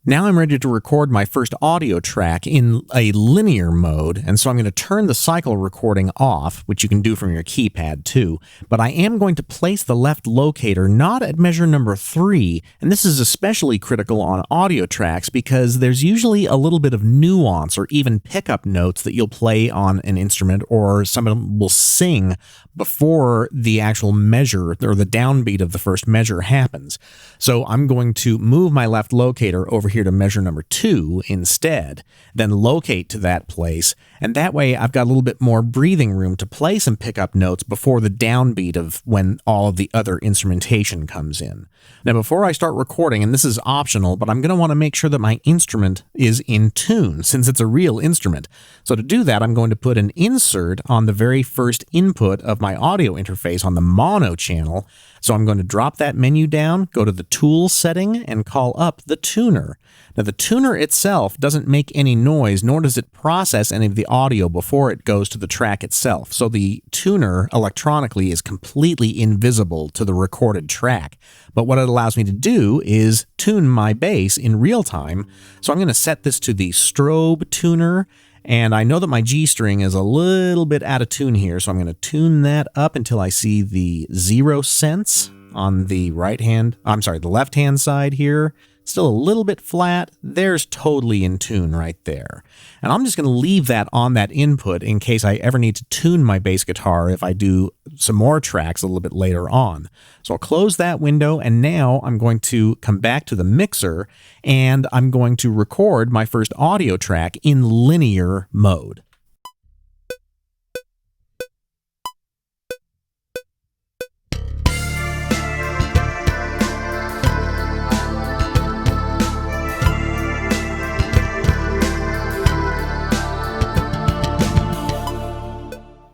Now I'm ready to record my first audio track in a linear mode, and so I'm going to turn the cycle recording off, which you can do from your keypad too, but I am going to place the left locator not at measure number 3, and this is especially critical on audio tracks because there's usually a little bit of nuance or even pickup notes that you'll play on an instrument or someone will sing before the actual measure or the downbeat of the first measure happens. So I'm going to move my left locator over here to measure number 2 instead, then locate to that place, and that way I've got a little bit more breathing room to play some pickup notes before the downbeat of when all of the other instrumentation comes in. Now before I start recording, and this is optional, but I'm going to want to make sure that my instrument is in tune since it's a real instrument. So to do that, I'm going to put an insert on the very first input of my audio interface on the mono channel. So I'm going to drop that menu down, go to the Tools setting, and call up the tuner. Now the tuner itself doesn't make any noise, nor does it process any of the audio before it goes to the track itself. So the tuner electronically is completely invisible to the recorded track. But what it allows me to do is tune my bass in real time. So I'm going to set this to the strobe tuner. And I know that my G string is a little bit out of tune here, so I'm going to tune that up until I see the 0 cents on the the left-hand side here. Still a little bit flat. There's totally in tune right there. And I'm just going to leave that on that input in case I ever need to tune my bass guitar if I do some more tracks a little bit later on. So I'll close that window, and now I'm going to come back to the mixer, and I'm going to record my first audio track in linear mode.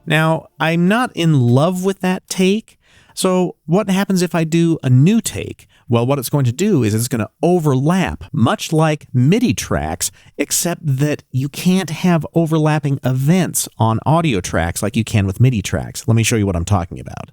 Now, I'm not in love with that take, so what happens if I do a new take? Well, what it's going to do is it's going to overlap, much like MIDI tracks, except that you can't have overlapping events on audio tracks like you can with MIDI tracks. Let me show you what I'm talking about.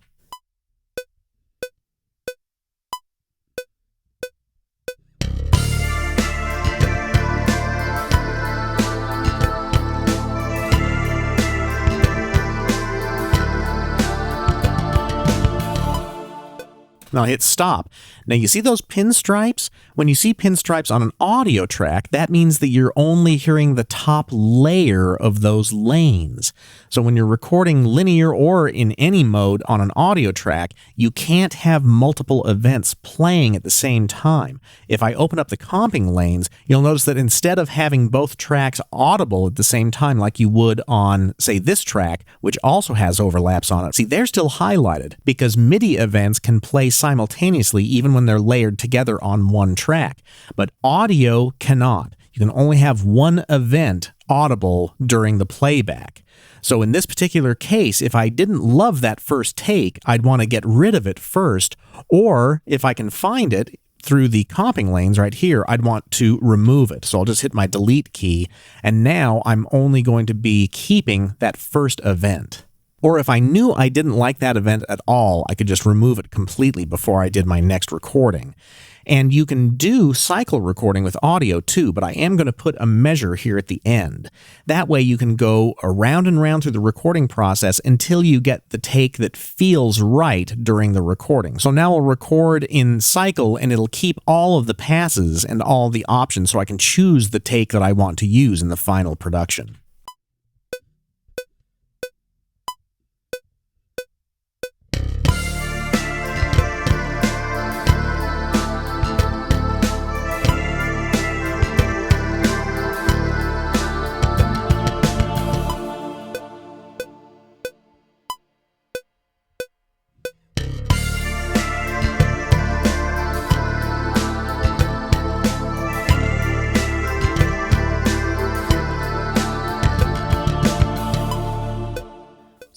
Now hit stop. Now you see those pinstripes? When you see pinstripes on an audio track, that means that you're only hearing the top layer of those lanes. So when you're recording linear or in any mode on an audio track, you can't have multiple events playing at the same time. If I open up the comping lanes, you'll notice that instead of having both tracks audible at the same time like you would on, say, this track, which also has overlaps on it, see, they're still highlighted because MIDI events can play simultaneously even when they're layered together on one track. But audio cannot. You can only have one event audible during the playback. So in this particular case, if I didn't love that first take, I'd want to get rid of it first, or if I can find it through the comping lanes right here, I'd want to remove it. So I'll just hit my delete key, and now I'm only going to be keeping that first event. Or if I knew I didn't like that event at all, I could just remove it completely before I did my next recording. And you can do cycle recording with audio too, but I am going to put a measure here at the end. That way you can go around and around through the recording process until you get the take that feels right during the recording. So now I'll record in cycle and it'll keep all of the passes and all the options so I can choose the take that I want to use in the final production.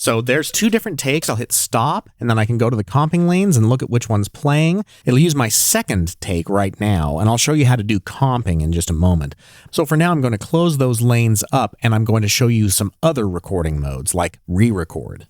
So there's two different takes. I'll hit stop, and then I can go to the comping lanes and look at which one's playing. It'll use my second take right now, and I'll show you how to do comping in just a moment. So for now, I'm going to close those lanes up, and I'm going to show you some other recording modes, like re-record.